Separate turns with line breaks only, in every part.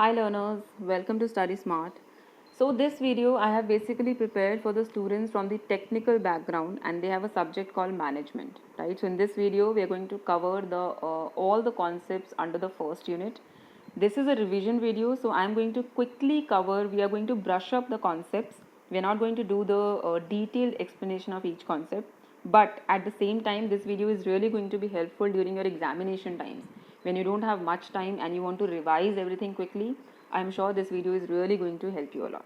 Hi learners, welcome to Study Smart. So this video I have basically prepared for the students from the technical background and they have a subject called management, right? So in this video we are going to cover all the concepts under the first unit. This is a revision video, so I am going to quickly cover, we are going to brush up the concepts. We are not going to do the detailed explanation of each concept, but at the same time this video is really going to be helpful during your examination times. When you don't have much time and you want to revise everything quickly, I'm sure this video is really going to help you a lot.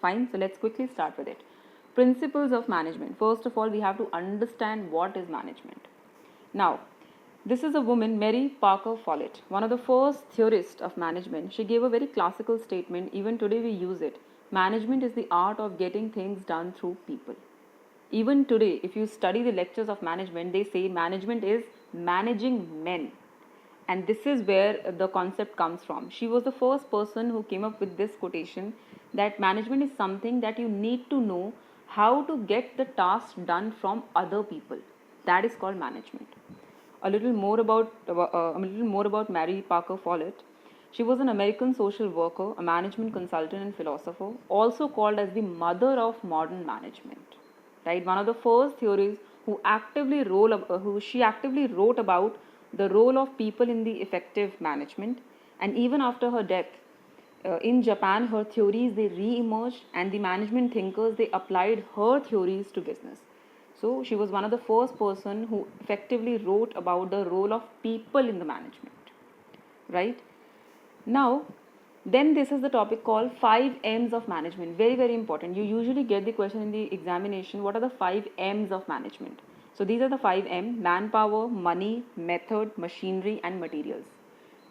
Fine, so let's quickly start with it. Principles of management. First of all, we have to understand what is management. Now, this is a woman, Mary Parker Follett, one of the first theorists of management. She gave a very classical statement, even today we use it. Management is the art of getting things done through people. Even today, if you study the lectures of management, they say management is managing men. And this is where the concept comes from. She was the first person who came up with this quotation that management is something that you need to know how to get the task done from other people. That is called management. A little more about Mary Parker Follett. She was an American social worker, a management consultant and philosopher, also called as the mother of modern management. Right, one of the first theories who she actively wrote about the role of people in the effective management, and even after her death, in Japan, her theories they re-emerged, and the management thinkers they applied her theories to business. So she was one of the first person who effectively wrote about the role of people in the management, right? Now, then this is the topic called 5 M's of management. Very, very important. You usually get the question in the examination, what are the 5 M's of management? So these are the 5 M: manpower, money, method, machinery and materials.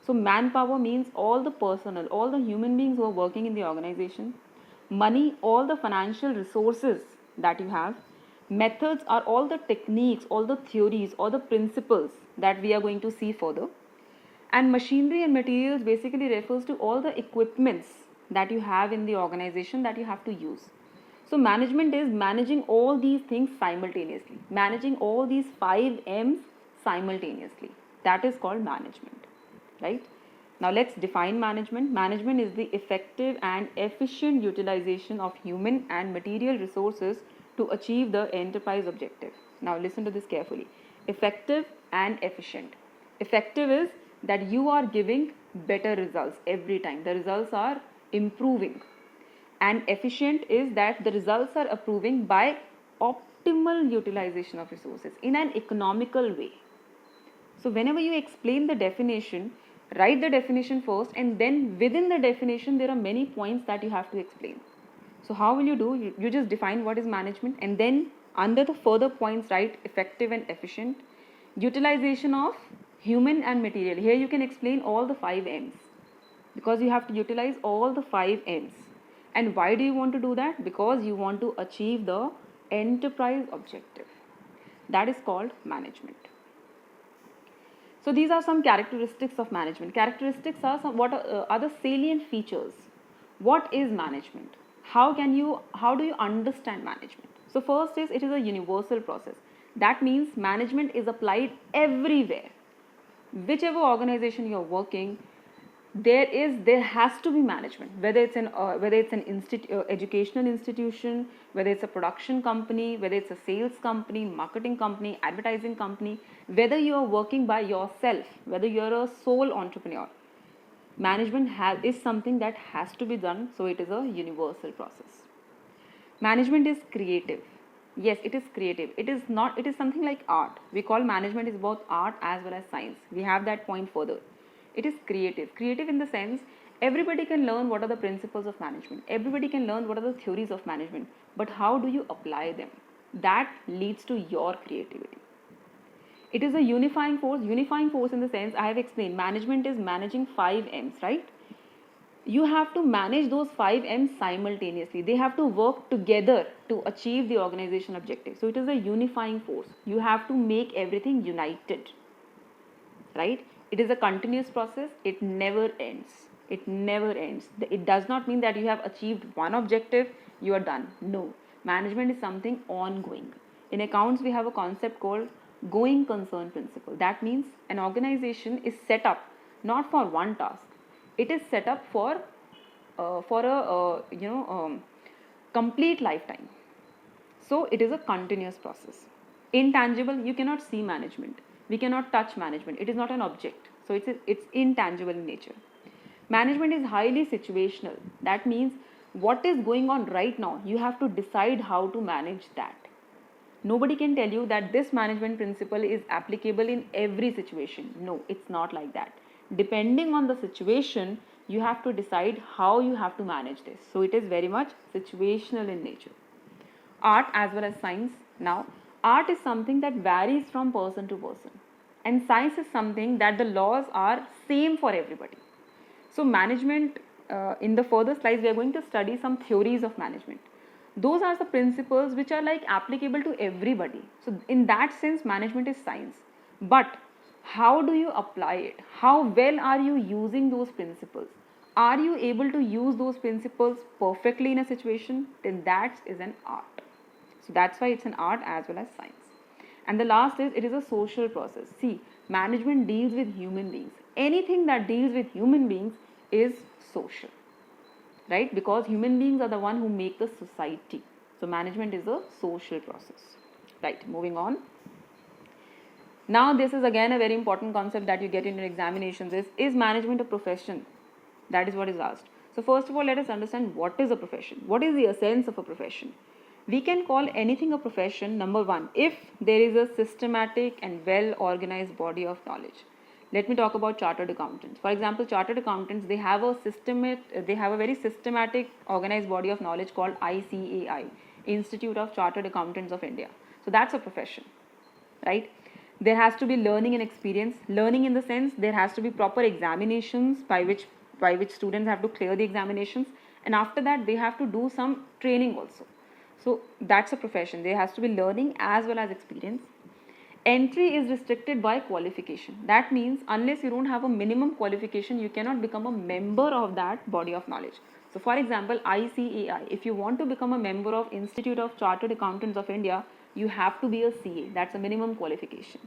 So manpower means all the personnel, all the human beings who are working in the organization. Money, all the financial resources that you have. Methods are all the techniques, all the theories, all the principles that we are going to see further. And machinery and materials basically refers to all the equipments that you have in the organization that you have to use. So management is managing all these things simultaneously, managing all these 5 M's simultaneously. That is called management, right? Now let's define management. Management is the effective and efficient utilization of human and material resources to achieve the enterprise objective. Now listen to this carefully. Effective and efficient. Effective is that you are giving better results every time. The results are improving. And efficient is that the results are improving by optimal utilization of resources in an economical way. So whenever you explain the definition, write the definition first, and then within the definition there are many points that you have to explain. So how will you do? You just define what is management, and then under the further points write effective and efficient. Utilization of human and material. Here you can explain all the 5 M's, because you have to utilize all the 5 M's. And why do you want to do that? Because you want to achieve the enterprise objective. That is called management. So these are some characteristics of management. Characteristics are what are the salient features. What is management? How do you understand management? So first is, it is a universal process. That means management is applied everywhere. Whichever organization you are working, there has to be management. Whether it's an educational institution, whether it's a production company, whether it's a sales company, marketing company, advertising company, whether you are working by yourself, whether you're a sole entrepreneur, management is something that has to be done. So it is a universal process. Management is creative. Yes, it is creative. It is something like art. We call management is both art as well as science. We have that point further. It is creative. Creative in the sense, everybody can learn what are the principles of management. Everybody can learn what are the theories of management. But how do you apply them? That leads to your creativity. It is a unifying force. Unifying force in the sense, I have explained, management is managing 5 M's, right? You have to manage those 5 M's simultaneously. They have to work together to achieve the organization objective. So it is a unifying force. You have to make everything united, right? It is a continuous process. It never ends. It never ends. It does not mean that you have achieved one objective, you are done. No. Management is something ongoing. In accounts, we have a concept called going concern principle. That means an organization is set up not for one task. It is set up for a complete lifetime. So it is a continuous process. Intangible, you cannot see management. We cannot touch management. It is not an object. So it's intangible in nature. Management is highly situational. That means what is going on right now, you have to decide how to manage that. Nobody can tell you that this management principle is applicable in every situation. No, it's not like that. Depending on the situation, you have to decide how you have to manage this. So it is very much situational in nature. Art as well as science. Now, art is something that varies from person to person, and science is something that the laws are same for everybody. So management, in the further slides, we are going to study some theories of management. Those are the principles which are like applicable to everybody. So in that sense, management is science. But how do you apply it? How well are you using those principles? Are you able to use those principles perfectly in a situation? Then that is an art. So that's why it's an art as well as science. And the last is, it is a social process. See, management deals with human beings. Anything that deals with human beings is social, right? Because human beings are the one who make the society. So management is a social process. Right, moving on. Now this is again a very important concept that you get in your examinations is management a profession? That is what is asked. So first of all, let us understand what is a profession. What is the essence of a profession? We can call anything a profession, number one, if there is a systematic and well organized body of knowledge. Let me talk about chartered accountants. For example, chartered accountants, they have a very systematic organized body of knowledge called ICAI, Institute of Chartered Accountants of India. So that's a profession, right? There has to be learning and experience. Learning in the sense there has to be proper examinations by which students have to clear the examinations, and after that they have to do some training also. So that's a profession. There has to be learning as well as experience. Entry is restricted by qualification. That means unless you don't have a minimum qualification, you cannot become a member of that body of knowledge. So for example, ICAI, if you want to become a member of Institute of Chartered Accountants of India, you have to be a CA. That's a minimum qualification.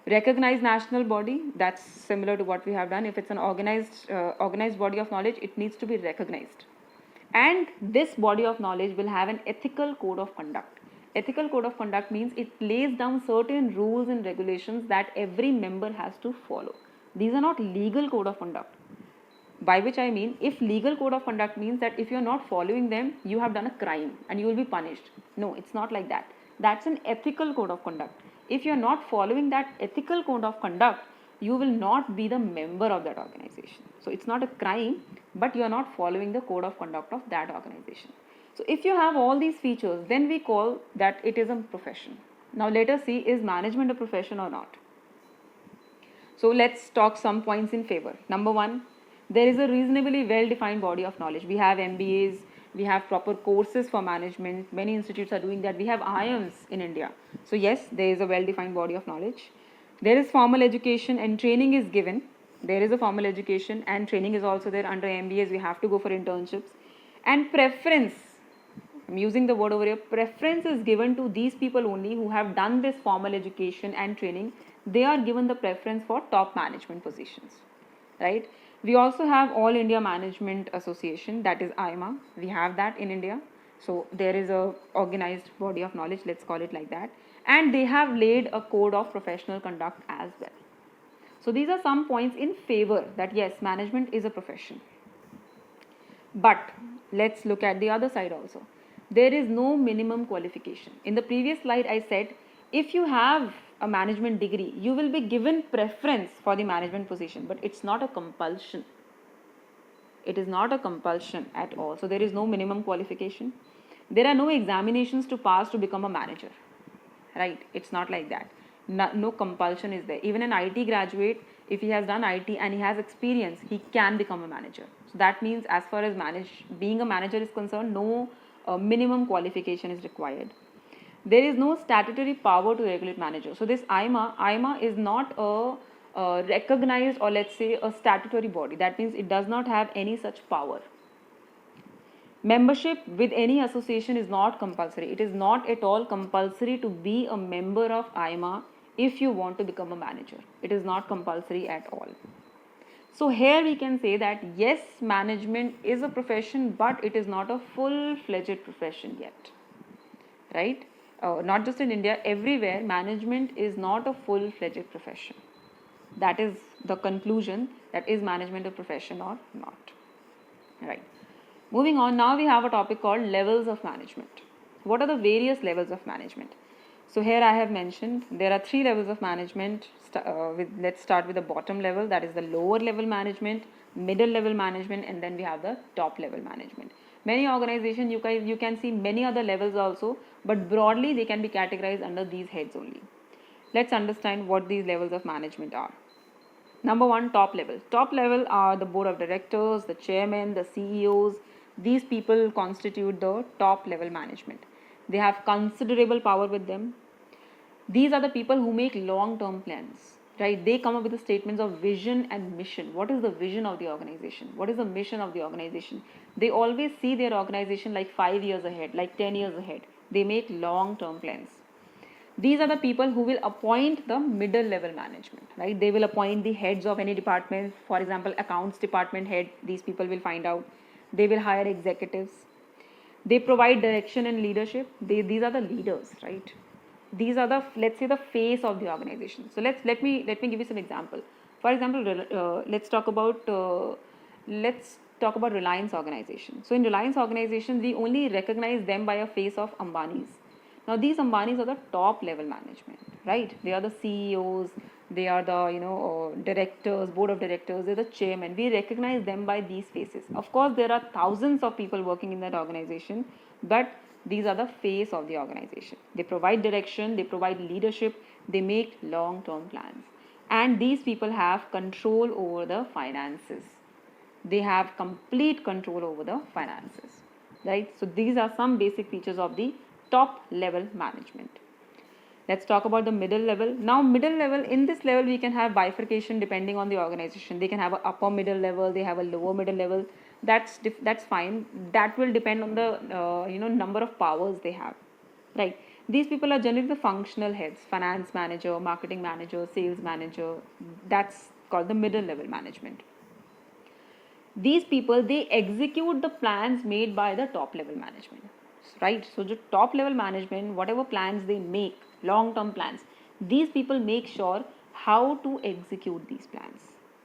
Recognized national body, that's similar to what we have done. If it's an organized body of knowledge, it needs to be recognized. And this body of knowledge will have an ethical code of conduct. Ethical code of conduct means it lays down certain rules and regulations that every member has to follow. These are not legal code of conduct. By which I mean, if legal code of conduct means that if you're not following them, you have done a crime and you will be punished. No, it's not like that. That's an ethical code of conduct. If you're not following that ethical code of conduct, you will not be the member of that organization. So it's not a crime, but you're not following the code of conduct of that organization. So if you have all these features, then we call that it is a profession. Now let us see, is management a profession or not? So let's talk some points in favor. Number one, there is a reasonably well-defined body of knowledge. We have MBAs, we have proper courses for management. Many institutes are doing that. We have IIMs in India. So yes, there is a well-defined body of knowledge. There is formal education and training is given. There is a formal education and training is also there. Under MBAs, we have to go for internships. And preference, I'm using the word over here, preference is given to these people only who have done this formal education and training. They are given the preference for top management positions, right? We also have All India Management Association, that is IMA. We have that in India. So there is a organized body of knowledge, let's call it like that. And they have laid a code of professional conduct as well. So these are some points in favor that yes, management is a profession. But let's look at the other side also. There is no minimum qualification. In the previous slide, I said, if you have a management degree, you will be given preference for the management position, but it's not a compulsion. It is not a compulsion at all. So there is no minimum qualification. There are no examinations to pass to become a manager, right? It's not like that. No compulsion is there. Even an IT graduate, if he has done IT and he has experience, he can become a manager. So that means as far as being a manager is concerned, no minimum qualification is required. There is no statutory power to regulate managers. So this IMA is not a recognized, or let's say a statutory body. That means it does not have any such power. Membership with any association is not compulsory. It is not at all compulsory to be a member of IMA if you want to become a manager. It is not compulsory at all. So here we can say that yes, management is a profession, but it is not a full-fledged profession yet, right? Not just in India, everywhere, management is not a full-fledged profession. That is the conclusion, that is management a profession or not, right? Moving on, now we have a topic called levels of management. What are the various levels of management? So here I have mentioned there are 3 levels of management. Let's start with the bottom level, that is the lower level management, middle level management, and then we have the top level management. Many organizations you can see many other levels also, but broadly they can be categorized under these heads only. Let's understand what these levels of management are. Number 1, top level. Top level are the board of directors, the chairman, the CEOs. These people constitute the top level management. They have considerable power with them. These are the people who make long-term plans, right? They come up with the statements of vision and mission. What is the vision of the organization? What is the mission of the organization? They always see their organization like 5 years ahead, like 10 years ahead. They make long-term plans. These are the people who will appoint the middle level management, right? They will appoint the heads of any department. For example, accounts department head, these people will find out. They will hire executives. They provide direction and leadership. These are the leaders, right? These are the, let's say, the face of the organization. So let me give you some example. For example, let's talk about Reliance organization. So in Reliance organization, we only recognize them by a face of Ambani's. Now these Ambanis are the top level management, right? They are the CEOs, they are the directors, board of directors, they're the chairman. We recognize them by these faces. Of course, there are thousands of people working in that organization, but these are the face of the organization. They provide direction, they provide leadership, they make long-term plans. And these people have control over the finances. They have complete control over the finances, right? So these are some basic features of the top level management. Let's talk about the middle level. Now middle level, in this level we can have bifurcation depending on the organization. They can have an upper middle level, they have a lower middle level. That's fine. That will depend on the number of powers they have, right? These people are generally the functional heads, finance manager, marketing manager, sales manager. That's called the middle level management. These people, they execute the plans made by the top level management, right? So the top level management, whatever plans they make, long-term plans, these people make sure how to execute these plans,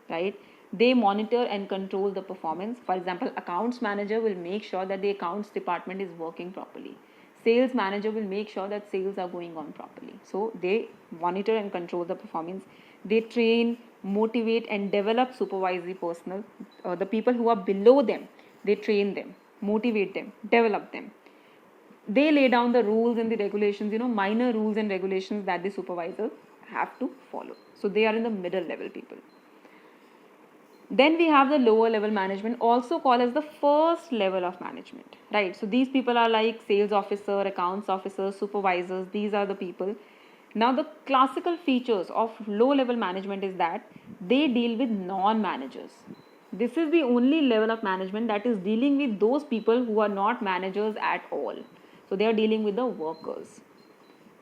right? They monitor and control the performance. For example, accounts manager will make sure that the accounts department is working properly. Sales manager will make sure that sales are going on properly. So they monitor and control the performance. They train, motivate and develop supervisory personnel. The people who are below them, they train them, motivate them, develop them. They lay down the rules and the regulations, minor rules and regulations that the supervisor have to follow. So they are in the middle level people. Then we have the lower level management, also called as the first level of management, right? So these people are like sales officer, accounts officers, supervisors. These are the people. Now the classical features of low level management is that they deal with non-managers. This is the only level of management that is dealing with those people who are not managers at all. So they are dealing with the workers,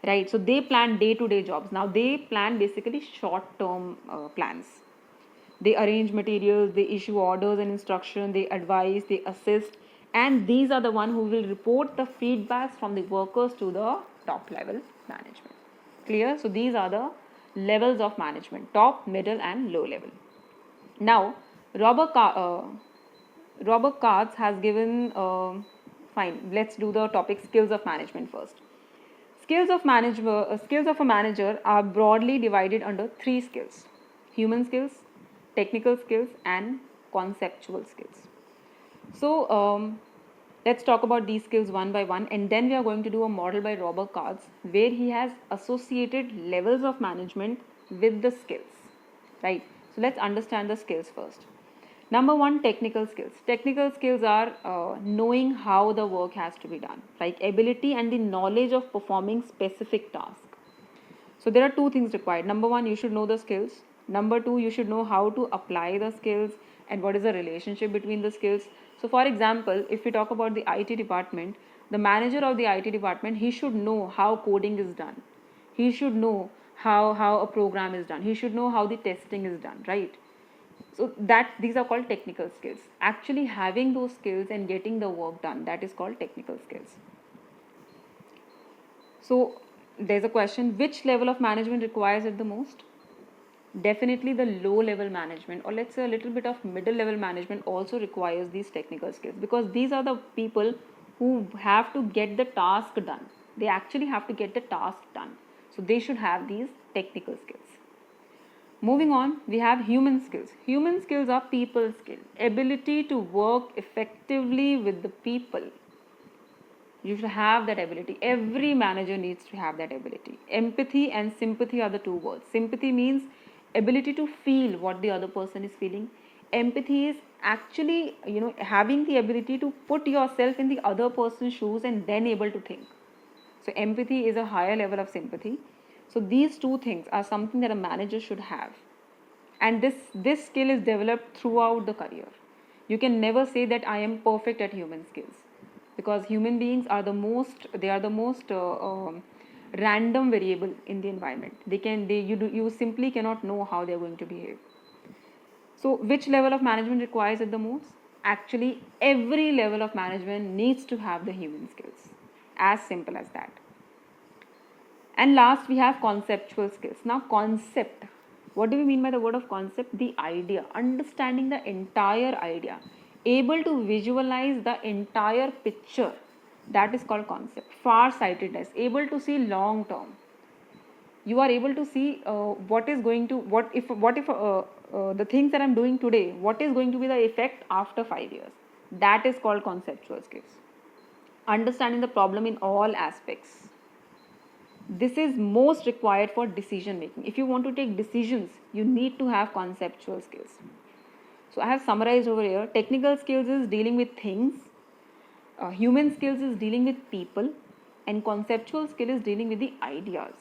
right? So they plan day-to-day jobs. Now they plan basically short-term plans. They arrange materials, they issue orders and instructions, they advise, they assist, and these are the one who will report the feedbacks from the workers to the top level management. Clear? So these are the levels of management: top, middle and low level. Now Robert Katz has given fine, let's do the topic skills of management first. Skills of a manager are broadly divided under 3 skills: human skills, technical skills and conceptual skills. So let's talk about these skills one by one, and then we are going to do a model by Robert Katz where he has associated levels of management with the skills, right? So let's understand the skills first. Number 1, technical skills. Technical skills are knowing how the work has to be done, like ability and the knowledge of performing specific tasks. So there are 2 things required. Number 1, you should know the skills. Number 2, you should know how to apply the skills and what is the relationship between the skills. So for example, if we talk about the IT department, the manager of the IT department, he should know how coding is done. He should know how a program is done. He should know how the testing is done, right? So that these are called technical skills. Actually having those skills and getting the work done, that is called technical skills. So there's a question, which level of management requires it the most? Definitely the low level management, or let's say a little bit of middle level management also requires these technical skills, because these are the people who have to get the task done. They actually have to get the task done. So they should have these technical skills. Moving on, we have human skills. Human skills are people skills. Ability to work effectively with the people. You should have that ability. Every manager needs to have that ability. Empathy and sympathy are the two words. Sympathy means ability to feel what the other person is feeling. Empathy is actually, having the ability to put yourself in the other person's shoes and then able to think. So empathy is a higher level of sympathy. So these two things are something that a manager should have. And this skill is developed throughout the career. You can never say that I am perfect at human skills, because human beings are the most random variable in the environment. You simply cannot know how they are going to behave. So which level of management requires it the most? Actually every level of management needs to have the human skills. As simple as that. And last we have conceptual skills. Now concept, what do we mean by the word of concept? The idea, understanding the entire idea, able to visualize the entire picture, that is called concept. Far-sightedness, able to see long term. You are able to see what if the things that I'm doing today, what is going to be the effect after 5 years. That is called conceptual skills. Understanding the problem in all aspects. This is most required for decision making. If you want to take decisions, you need to have conceptual skills. So I have summarized over here. Technical skills is dealing with things, human skills is dealing with people, and conceptual skill is dealing with the ideas.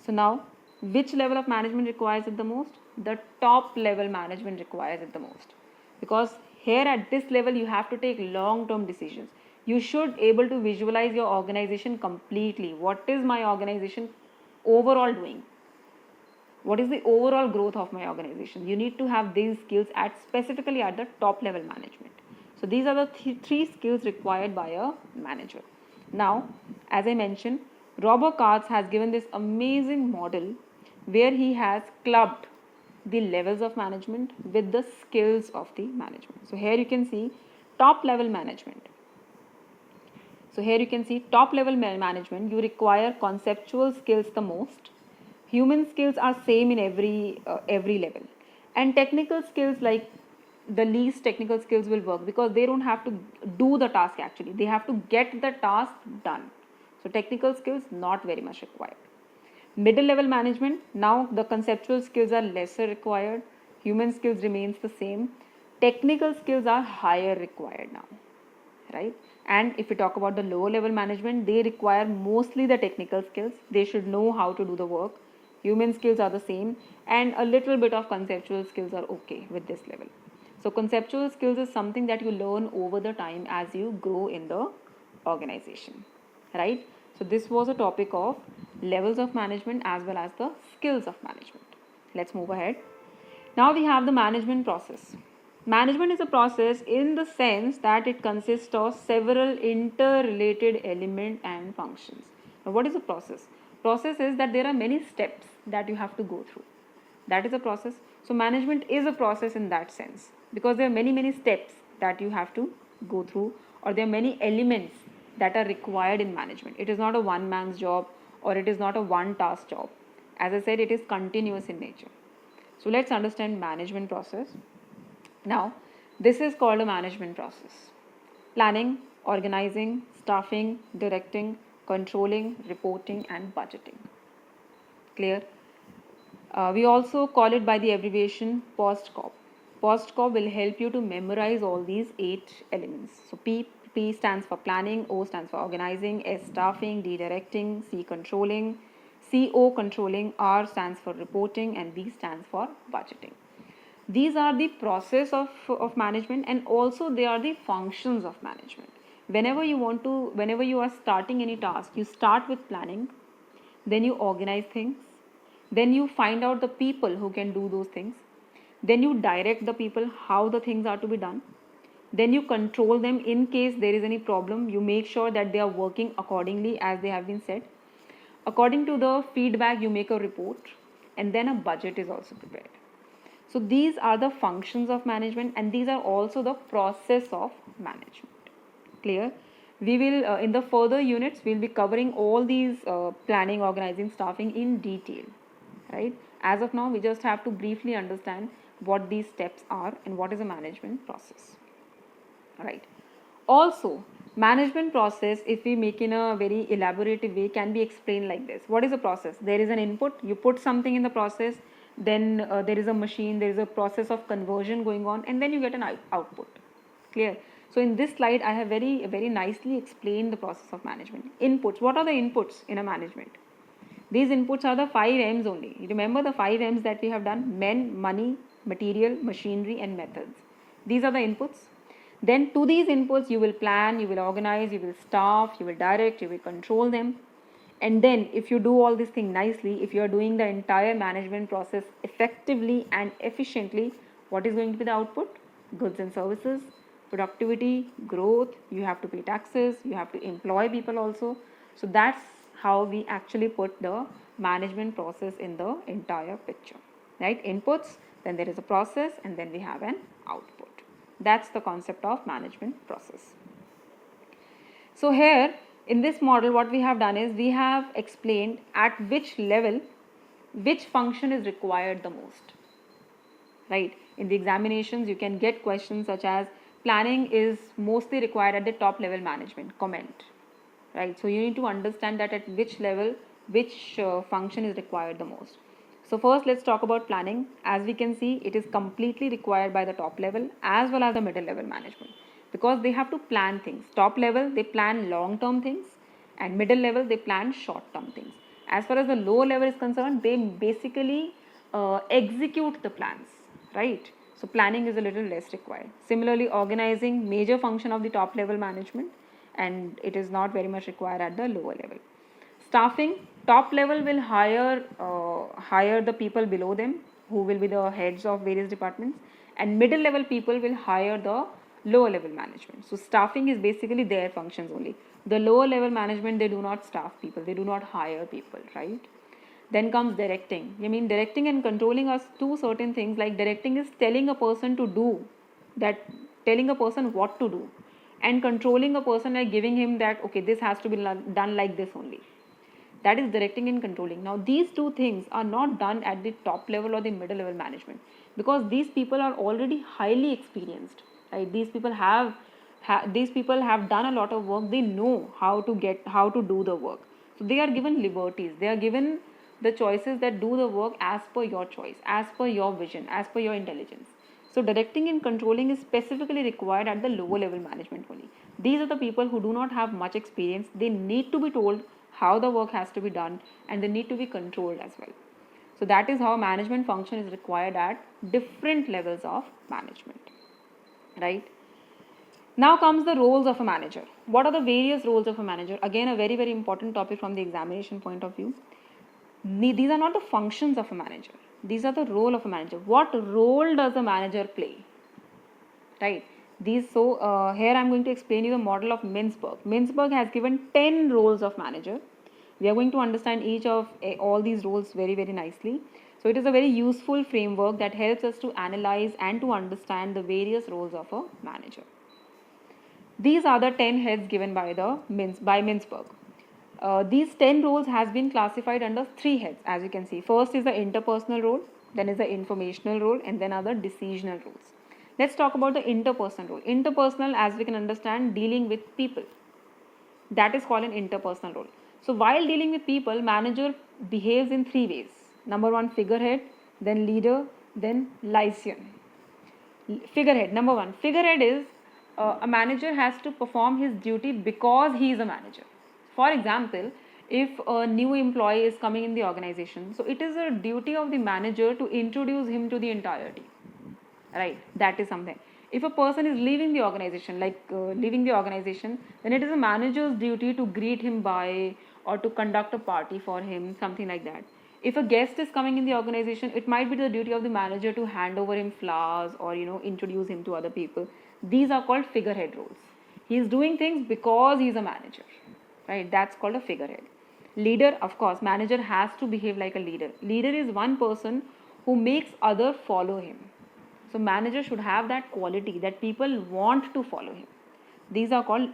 So now, which level of management requires it the most? The top level management requires it the most, because here at this level you have to take long term decisions. You should able to visualize your organization completely. What is my organization overall doing? What is the overall growth of my organization? You need to have these skills specifically at the top level management. So these are the three skills required by a manager. Now, as I mentioned, Robert Katz has given this amazing model where he has clubbed the levels of management with the skills of the management. So here you can see top level management. So here you can see top level management, you require conceptual skills the most. Human skills are same in every level. And technical skills, like the least technical skills will work, because they don't have to do the task actually. They have to get the task done. So technical skills not very much required. Middle level management, now the conceptual skills are lesser required. Human skills remains the same. Technical skills are higher required now, right? And if we talk about the lower level management, they require mostly the technical skills. They should know how to do the work. Human skills are the same, and a little bit of conceptual skills are okay with this level. So conceptual skills is something that you learn over the time as you grow in the organization, right? So this was a topic of levels of management as well as the skills of management. Let's move ahead. Now we have the management process. Management is a process in the sense that it consists of several interrelated elements and functions. Now what is a process? Process is that there are many steps that you have to go through. That is a process. So management is a process in that sense, because there are many steps that you have to go through, or there are many elements that are required in management. It is not a one man's job, or it is not a one task job. As I said, it is continuous in nature. So let's understand management process. Now, this is called a management process. Planning, organizing, staffing, directing, controlling, reporting, and budgeting. Clear? We also call it by the abbreviation POSTCOP. POSTCOP will help you to memorize all these 8 elements. So P stands for planning, O stands for organizing, S staffing, D directing, C controlling, CO controlling, R stands for reporting, and B stands for budgeting. These are the process of management, and also they are the functions of management. Whenever you are starting any task, you start with planning, then you organize things, then you find out the people who can do those things, Then you direct the people how the things are to be done. Then you control them in case there is any problem. You make sure that they are working accordingly as they have been said. According to the feedback, you make a report, and then a budget is also prepared. So these are the functions of management, and these are also the process of management. Clear? We will, in the further units, we'll be covering all these planning, organizing, staffing in detail, right? As of now, we just have to briefly understand what these steps are and what is a management process, right? Also, management process, if we make in a very elaborative way, can be explained like this. What is a process? There is an input, you put something in the process, then there is a machine, there is a process of conversion going on, and then you get an output. Clear? So in this slide, I have very nicely explained the process of management. Inputs. What are the inputs in a management? These inputs are the 5 M's only. You remember the 5 M's that we have done? Men, money, material, machinery, and methods. These are the inputs. Then to these inputs, you will plan, you will organize, you will staff, you will direct, you will control them. And then if you do all these things nicely, if you are doing the entire management process effectively and efficiently, what is going to be the output? Goods and services, productivity, growth, you have to pay taxes, you have to employ people also. So that's how we actually put the management process in the entire picture, right? Inputs, then there is a process, and then we have an output. That's the concept of management process. So here in this model, what we have done is we have explained at which level which function is required the most, right? In the examinations, you can get questions such as planning is mostly required at the top level management, comment, right? So you need to understand that at which level which function is required the most. So first let's talk about planning. As we can see, it is completely required by the top level as well as the middle level management, because they have to plan things. Top level, they plan long term things, and middle level, they plan short term things. As far as the lower level is concerned, they basically execute the plans, right? So planning is a little less required. Similarly, organizing, major function of the top level management, and it is not very much required at the lower level. Staffing, top level will hire the people below them who will be the heads of various departments, and middle level people will hire the lower level management. So staffing is basically their functions only. The lower level management, they do not staff people, they do not hire people, right? Then comes directing. I mean, directing and controlling are two certain things. Like directing is telling a person to do that, telling a person what to do, and controlling a person like giving him that, okay, this has to be done like this only. That is directing and controlling. Now these two things are not done at the top level or the middle level management, because these people are already highly experienced, right? These people have done a lot of work. They know how to do the work. So they are given liberties, they are given the choices that do the work as per your choice, as per your vision, as per your intelligence. So directing and controlling is specifically required at the lower level management only. These are the people who do not have much experience. They need to be told how the work has to be done, and they need to be controlled as well. So that is how management function is required at different levels of management, right? Now comes the roles of a manager. What are the various roles of a manager? Again, a very important topic from the examination point of view. These are not the functions of a manager. These are the role of a manager. What role does a manager play? Right. Here I am going to explain you the model of Mintzberg. Mintzberg has given 10 roles of manager. We are going to understand each of all these roles very nicely. So it is a very useful framework that helps us to analyze and to understand the various roles of a manager. These are the 10 heads given by Mintzberg. These 10 roles has been classified under 3 heads, as you can see. First is the interpersonal role, then is the informational role, and then other decisional roles. Let's talk about the interpersonal role. Interpersonal, as we can understand, dealing with people. That is called an interpersonal role. So while dealing with people, manager behaves in 3 ways. Number 1, figurehead, then leader, then liaison. Figurehead, number 1. Figurehead is a manager has to perform his duty because he is a manager. For example, if a new employee is coming in the organization, so it is a duty of the manager to introduce him to the entire team, right? That is something. If a person is leaving the organization, then it is a manager's duty to greet him by, or to conduct a party for him, something like that. If a guest is coming in the organization, it might be the duty of the manager to hand over him flowers or introduce him to other people. These are called figurehead roles. He is doing things because he is a manager, right? That's called a figurehead. Leader, of course, manager has to behave like a leader. Leader is one person who makes other follow him. So manager should have that quality that people want to follow him.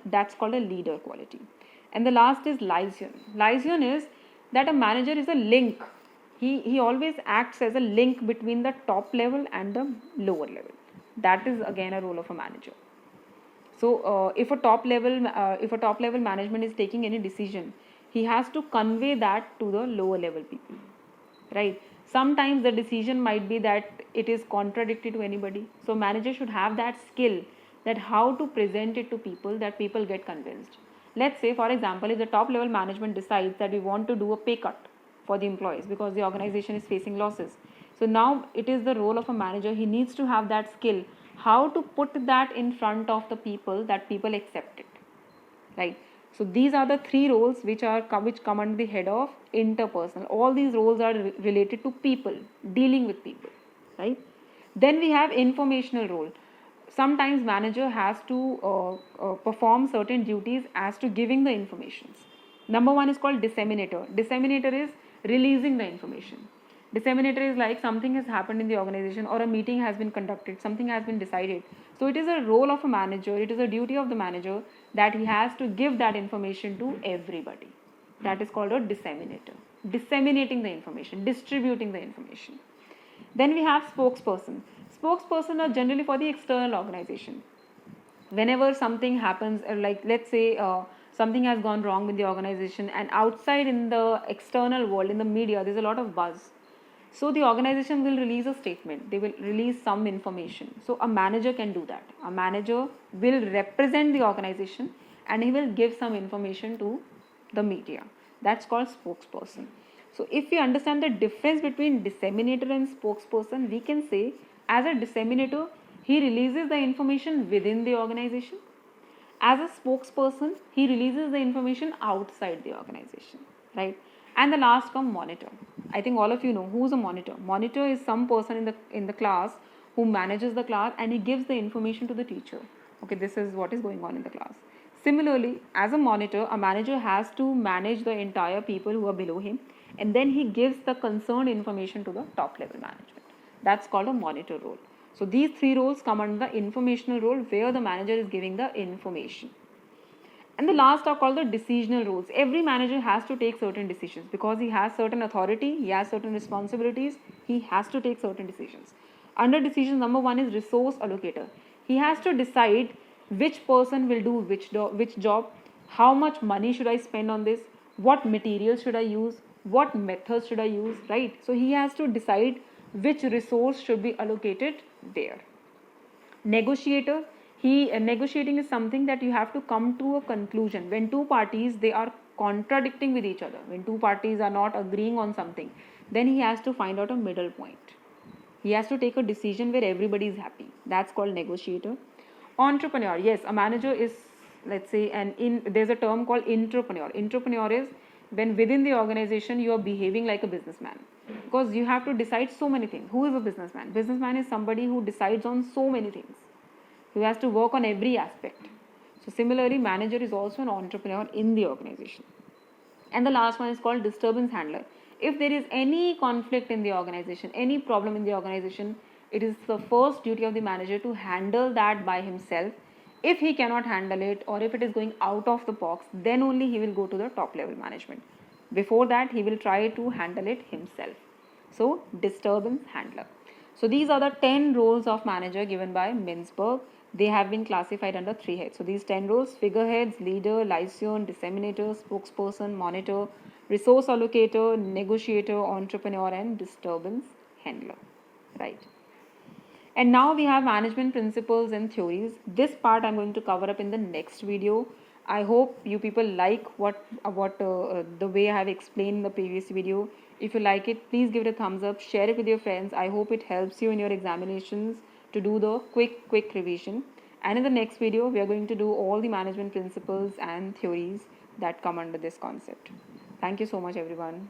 That's called a leader quality. And the last is liaison. Liaison is that a manager is a link. He always acts as a link between the top level and the lower level. That is again a role of a manager. So if a top level management is taking any decision, he has to convey that to the lower level people, right? Sometimes the decision might be that it is contradictory to anybody. So manager should have that skill, that how to present it to people, that people get convinced. Let's say, for example, if the top level management decides that we want to do a pay cut for the employees because the organization is facing losses. So now it is the role of a manager. He needs to have that skill, how to put that in front of the people, that people accept it, right? So these are the three roles which come under the head of interpersonal. All these roles are related to people, dealing with people, right? Then we have informational role. Sometimes manager has to perform certain duties as to giving the informations. Number one is called disseminator. Disseminator is releasing the information. Disseminator is like something has happened in the organization or a meeting has been conducted, something has been decided. So it is a role of a manager, it is a duty of the manager that he has to give that information to everybody. That is called a disseminator. Disseminating the information, distributing the information. Then we have spokesperson. Spokesperson are generally for the external organization. Whenever something happens, like let's say something has gone wrong with the organization, and outside in the external world, in the media, there's a lot of buzz. So the organization will release a statement, they will release some information. So a manager can do that. A manager will represent the organization and he will give some information to the media. That's called spokesperson. So if we understand the difference between disseminator and spokesperson, we can say as a disseminator, he releases the information within the organization. As a spokesperson, he releases the information outside the organization, right? And the last come monitor. I think all of you know who's a monitor. Monitor is some person in the class who manages the class and he gives the information to the teacher. Okay, this is what is going on in the class. Similarly, as a monitor, a manager has to manage the entire people who are below him, and then he gives the concerned information to the top level management. That's called a monitor role. So these three roles come under the informational role where the manager is giving the information. And the last are called the decisional roles. Every manager has to take certain decisions because he has certain authority, he has certain responsibilities, he has to take certain decisions. Under decisions, number one is resource allocator. He has to decide which person will do which job, how much money should I spend on this, what materials should I use, what methods should I use, right? So he has to decide which resource should be allocated there. Negotiator. Negotiating is something that you have to come to a conclusion when two parties they are contradicting with each other, when two parties are not agreeing on something, then he has to find out a middle point. He has to take a decision where everybody is happy. That's called negotiator. Entrepreneur. Yes, a manager is, let's say, there's a term called entrepreneur. Entrepreneur is when within the organization you are behaving like a businessman, because you have to decide so many things. Who is a businessman? Businessman is somebody who decides on so many things, who has to work on every aspect. So similarly, manager is also an entrepreneur in the organization. And the last one is called disturbance handler. If there is any conflict in the organization, any problem in the organization, it is the first duty of the manager to handle that by himself. If he cannot handle it, or if it is going out of the box, then only he will go to the top level management. Before that, he will try to handle it himself. So disturbance handler. So these are the 10 roles of manager given by Mintzberg. They have been classified under 3 heads. So these 10 roles: figureheads, leader, liaison, disseminator, spokesperson, monitor, resource allocator, negotiator, entrepreneur, and disturbance handler, right? And now we have management principles and theories. This part I'm going to cover up in the next video. I hope you people like the way I have explained in the previous video. If you like it, please give it a thumbs up, share it with your friends. I hope it helps you in your examinations to do the quick revision. And in the next video, we are going to do all the management principles and theories that come under this concept. Thank you so much, everyone.